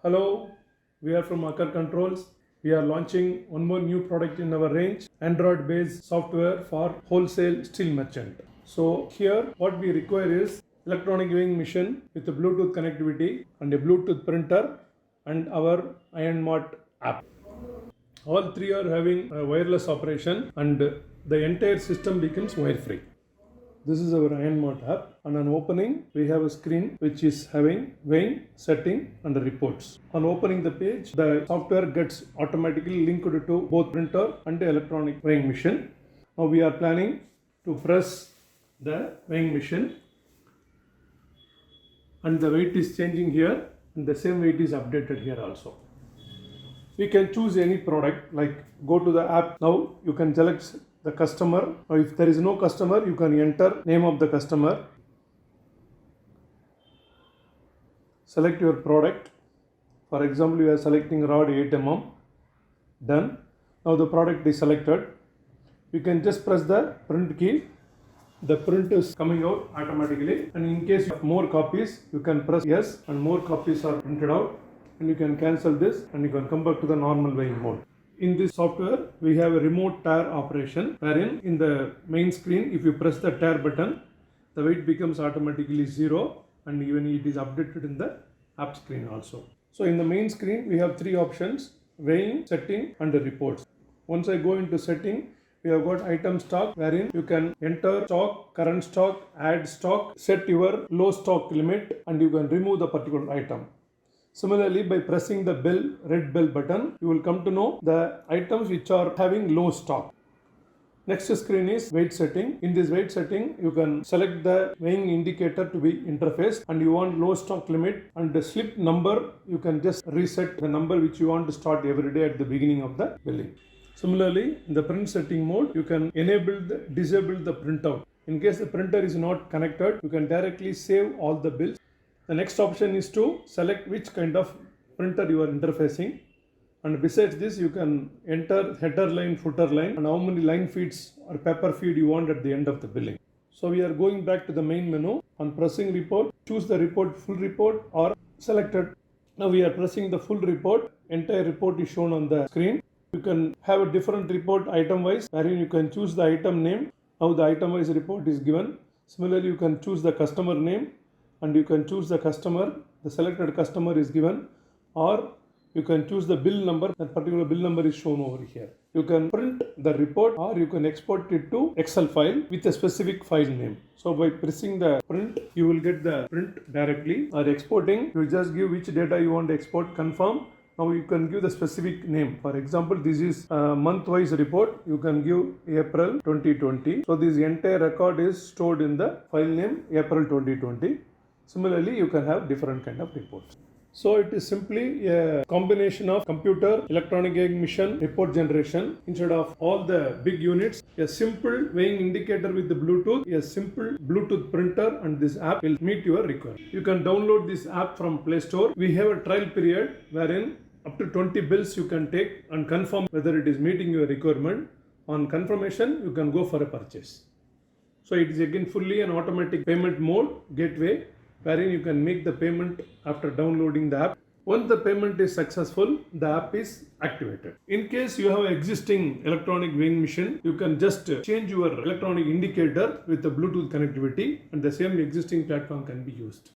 Hello, we are from Akar Controls. We are launching one more new product in our range, Android based software for wholesale steel merchant. So here what we require is electronic weighing machine with a Bluetooth connectivity and a Bluetooth printer and our IronMart app. All three are having a wireless operation and the entire system becomes wire free. This is our IronMart app, and on opening we have a screen which is having weighing, setting and the reports. On opening the page, the software gets automatically linked to both printer and the electronic weighing machine. Now we are planning to press the weighing machine and the weight is changing here and the same weight is updated here also. We can choose any product, like go to the app. Now you can select the customer, or if there is no customer you can enter name of the customer, select your product. For example, you are selecting rod 8 mm. Done. Now the product is selected. You can just press the print key. The print is coming out automatically, and in case of more copies you can press yes and more copies are printed out, and you can cancel this and you can come back to the normal weighing mode. In this software, we have a remote tare operation, wherein in the main screen, if you press the tare button, the weight becomes automatically 0, and even it is updated in the app screen also. So in the main screen, we have three options: weighing, setting and the reports. Once I go into setting, we have got item stock, wherein you can enter stock, current stock, add stock, set your low stock limit, and you can remove the particular item. Similarly, by pressing the red bell button, you will come to know the items which are having low stock. Next screen is weight setting. In this weight setting, you can select the weighing indicator to be interfaced, and you want low stock limit and the slip number, you can just reset the number which you want to start every day at the beginning of the billing. Similarly, in the print setting mode, you can disable the printout. In case the printer is not connected, you can directly save all the bills. The next option is to select which kind of printer you are interfacing, and besides this you can enter header line, footer line, and how many line feeds or paper feed you want at the end of the billing. So we are going back to the main menu. On pressing report, choose the report, full report or selected. Now we are pressing the full report. Entire report is shown on the screen. You can have a different report item wise, wherein you can choose the item name. Now the item wise report is given. Similarly, you can choose the customer name, and you can choose the customer, the selected customer is given, or you can choose the bill number. That particular bill number is shown over here. You can print the report, or you can export it to Excel file with a specific file name. So by pressing the print, you will get the print directly, or exporting, you just give which data you want to export, confirm. Now you can give the specific name. For example, this is a month-wise report. You can give April 2020. So this entire record is stored in the file name April 2020. Similarly, you can have different kind of reports. So it is simply a combination of computer, electronic weighing machine, report generation. Instead of all the big units, a simple weighing indicator with the Bluetooth, a simple Bluetooth printer, and this app will meet your requirement. You can download this app from Play Store. We have a trial period wherein up to 20 bills you can take and confirm whether it is meeting your requirement. On confirmation, you can go for a purchase. So it is again fully an automatic payment mode gateway, wherein you can make the payment after downloading the app. Once the payment is successful, the app is activated. In case you have an existing electronic weighing machine, you can just change your electronic indicator with the Bluetooth connectivity, and the same existing platform can be used.